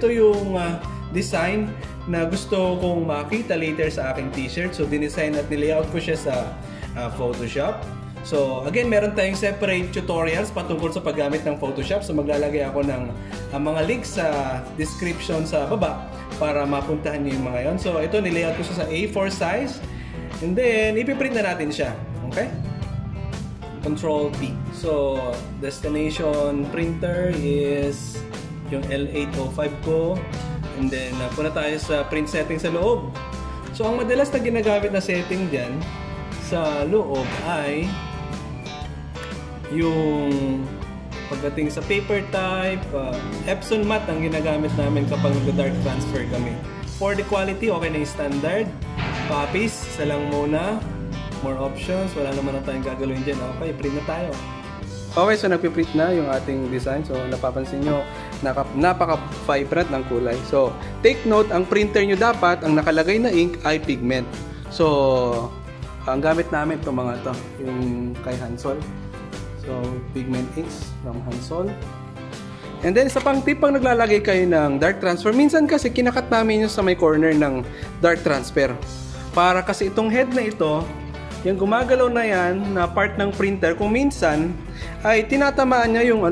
ito yung design na gusto kong makita later sa aking t-shirt. So, dinesign at nilayout ko siya sa Photoshop. So, again, meron tayong separate tutorials patungkol sa paggamit ng Photoshop. So, maglalagay ako ng mga links sa description sa baba para mapuntahan niyo yung mga yon. So, ito, nilayout ko siya sa A4 size. And then, ipiprint na natin siya. Okay? Control P. So, destination printer is yung L805 ko. And then, punta tayo sa print setting sa loob. So, ang madalas na ginagamit na setting dyan sa loob ay yung pagdating sa paper type, Epson matte ang ginagamit namin kapag nag-dark transfer kami. For the quality, okay na yung standard. Copies, isa lang muna. More options, wala naman na tayong gagawin dyan. Okay, print na tayo. Okay, so nagpiprint na yung ating design. So, napapansin nyo, napaka-vibrant ng kulay. So, take note, ang printer nyo dapat, ang nakalagay na ink ay pigment. So, ang gamit namin itong mga to, yung kay Hansol. So, pigment inks from Hansol. And then, sa pang-tip, pang naglalagay kayo ng dark transfer, minsan kasi kinakat namin yung sa may corner ng dark transfer. Para kasi itong head na ito, yung gumagalaw na yan na part ng printer, kung minsan ay tinatamaan niya yung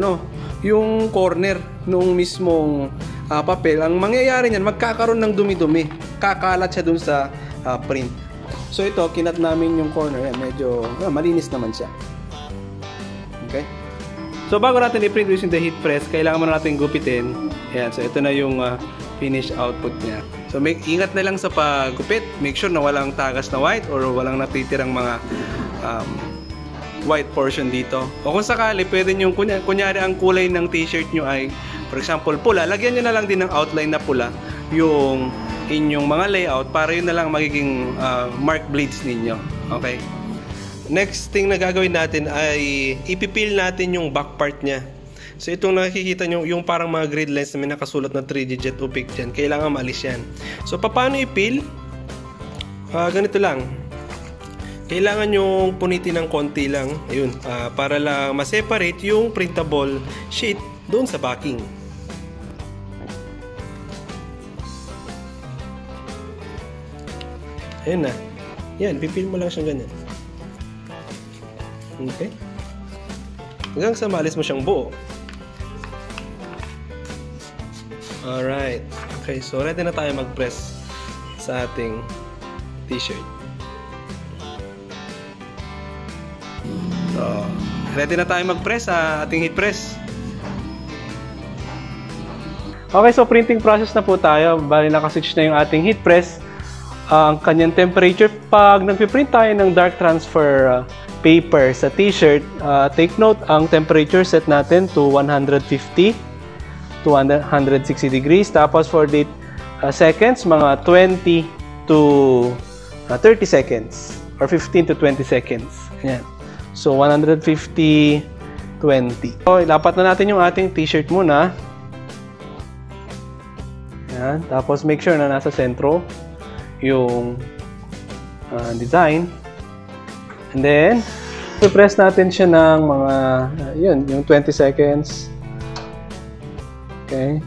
yung corner nung mismong papel. Ang mangyayari niyan, magkakaroon ng dumi-dumi. Kakalat siya dun sa print. So ito, kinat namin yung corner. Yan, medyo malinis naman siya. Okay? So bago natin i-print using the heat press, kailangan mo natin gupitin. Ayan, so ito na yung finished output niya. So ingat na lang sa paggupit. Make sure na walang tagas na white or walang natitirang mga white portion dito. O kung sakali, pwede nyo, kunyari ang kulay ng t-shirt nyo ay, for example, pula. Lagyan nyo na lang din ng outline na pula yung inyong mga layout para yun na lang magiging mark bleeds ninyo. Okay? Next thing na gagawin natin ay ipipil natin yung back part niya. So itong nakikita nyo, yung parang mga grid lines na may nakasulat na 3D jet opaque dyan, kailangan maalis yan. So paano ipil? Ganito lang. Kailangan yung punitin ng konti lang, ayun, para lang ma-separate yung printable sheet doon sa backing. Ayun na. Yan, pipil mo lang siyang ganyan. Okay? Hanggang sa maalis mo siyang buo. Alright. Okay, so ready na tayo mag-press sa ating t-shirt. So, ready na tayo mag-press sa ating heat press. Okay, so printing process na po tayo. Bali nakaswitch na yung ating heat press. Ang kanyang temperature, pag nagpiprint tayo ng dark transfer paper sa t-shirt, take note, ang temperature set natin to 150 to 160 degrees. Tapos for the seconds, mga 20 to 30 seconds or 15 to 20 seconds. Ayan. So 150, 20. So ilapat na natin yung ating t-shirt muna. Ayan. Tapos make sure na nasa sentro yung design. And then i-press natin siya ng mga yun, yung 20 seconds. Okay.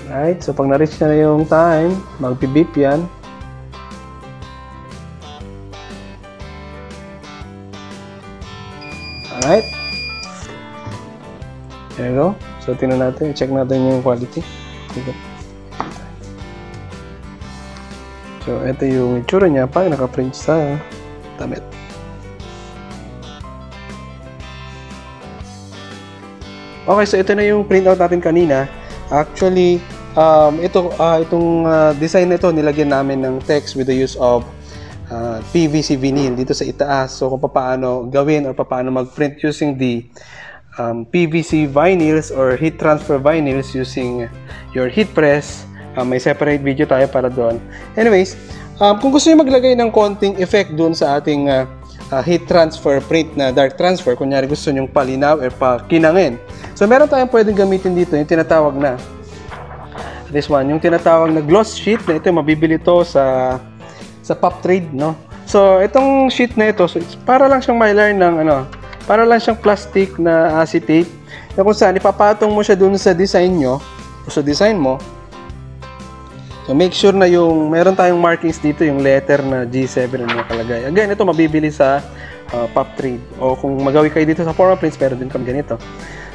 Alright, so pag na-reach na yung time, mag-beep yan. Alright. There you go. So tingnan natin, check natin yung quality. Okay. So ito yung itsura niya pag naka-print sa damit. Okay, so ito na yung printout natin kanina. Actually, itong design na ito, nilagyan namin ng text with the use of PVC vinyl dito sa itaas. So kung paano gawin or paano mag-print using the PVC vinyls or heat transfer vinyls using your heat press, may separate video tayo para doon. Anyways, kung gusto nyo maglagay ng konting effect doon sa ating heat transfer print na dark transfer, kunyari gusto nyong palinaw or pakinangin. So meron tayong pwedeng gamitin dito, yung tinatawag na this one, yung tinatawag na gloss sheet na ito, mabibili to sa pop trade, no? So itong sheet na ito, so para lang siyang mailayer ng Para lang siyang plastic na acetate na kung saan ipapatong mo siya dun sa design nyo o sa design mo. So make sure na yung meron tayong markings dito, yung letter na G7 na nakalagay. Again, ito mabibili sa Pop Trade. O kung magawi kayo dito sa Forma Prints, meron din kami ganito.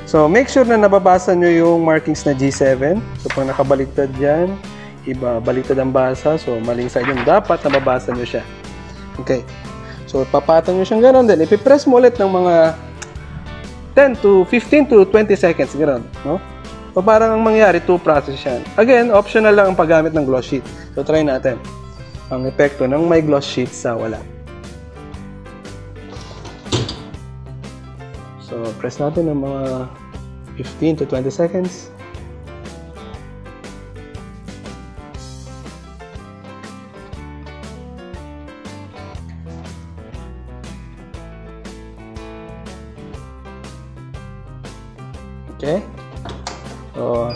So make sure na nababasa nyo yung markings na G7. So pag nakabaliktad dyan, iba baliktad ang basa. So maling side yung dapat nababasa nyo siya. Okay. So papatong nyo siyang gano'n. Then ipipress mo ulit ng mga 10 to 15 to 20 seconds. Gano'n. No? So parang ang mangyari, 2 process yan. Again, optional lang ang paggamit ng gloss sheet. So try natin ang epekto ng may gloss sheet sa wala. So press natin ng mga 15 to 20 seconds. Okay. So,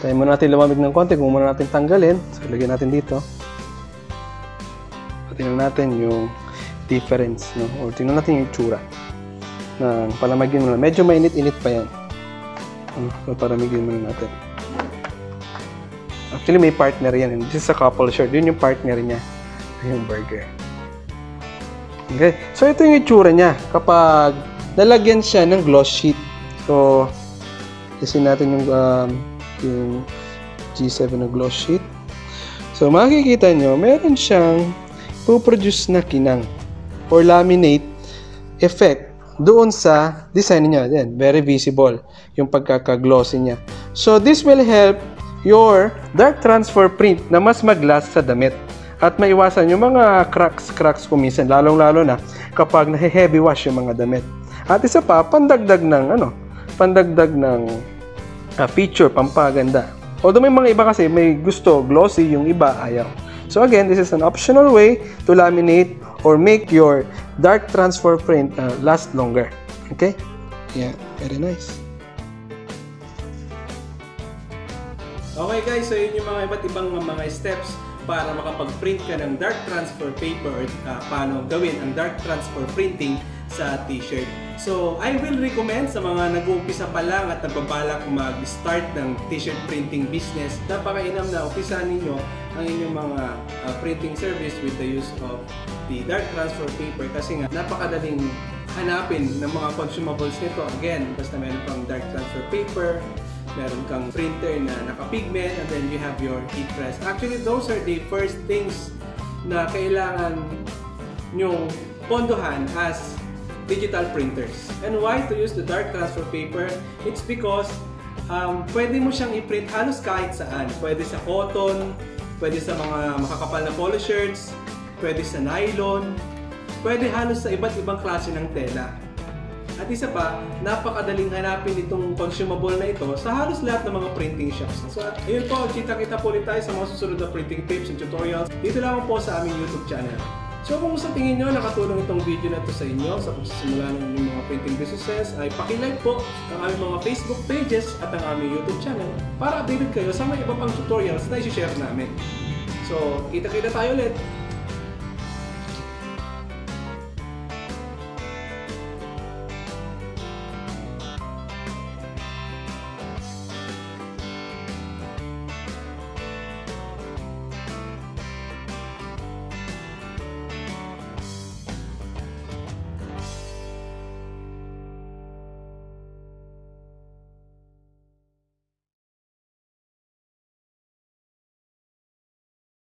tayo muna natin lumamig ng konti. Kung muna natin tanggalin, so ilagay natin dito. So, tingnan natin yung difference, no? O tingnan natin yung itsura. Palamagin muna. Medyo mainit-init pa yan. So, palamigin muna natin. Actually, may partner yan. This is a couple shirt. Yun yung partner niya. Yung burger. Okay. So, ito yung itsura niya kapag nalagyan siya ng gloss sheet. So, kasi natin yung G7 na gloss sheet. So, makikita nyo, meron siyang puproduce na kinang or laminate effect doon sa design niya. Yan, very visible yung pagkaka-glossy niya. So, this will help your dark transfer print na mas mag-last sa damit. At maiwasan yung mga cracks kuminsan, lalong-lalo na kapag nahe-heavy wash yung mga damit. At isa pa, pandagdag ng feature, pampaganda. Although may mga iba kasi may gusto glossy, yung iba ayaw. So again, this is an optional way to laminate or make your dark transfer print last longer. Okay? Yeah, very nice. Okay guys, so yun yung mga iba't ibang mga steps para makapag-print ka ng dark transfer paper, paano gawin ang dark transfer printing sa t-shirt. So, I will recommend sa mga nag-uumpisa pa lang at nagbabalak mag-start ng t-shirt printing business, napakainam na umpisahan ninyo ang inyong mga printing service with the use of the dark transfer paper kasi nga napakadaling hanapin ng mga consumables nito. Again, basta meron kang dark transfer paper, meron kang printer na naka-pigment, and then you have your heat press. Actually, those are the first things na kailangan nyong pondohan as digital printers. And why to use the dark transfer paper? It's because pwede mo siyang i-print halos kahit saan. Pwede sa cotton, pwede sa mga makakapal na polo shirts, pwede sa nylon, pwede halos sa iba't ibang klase ng tela. At isa pa, napakadaling hanapin itong consumable na ito sa halos lahat ng mga printing shops. So, ayun po, kita-kita po ulit tayo sa mga susunod na printing tips and tutorials dito lang po sa aming YouTube channel. So kung sa tingin nyo nakatulong itong video na ito sa inyo sa pagsisimula ng inyong mga printing businesses, ay paki-like po ang aming mga Facebook pages at ang aming YouTube channel para updated kayo sa mga iba pang tutorials na i-share namin. So kita-kita tayo ulit!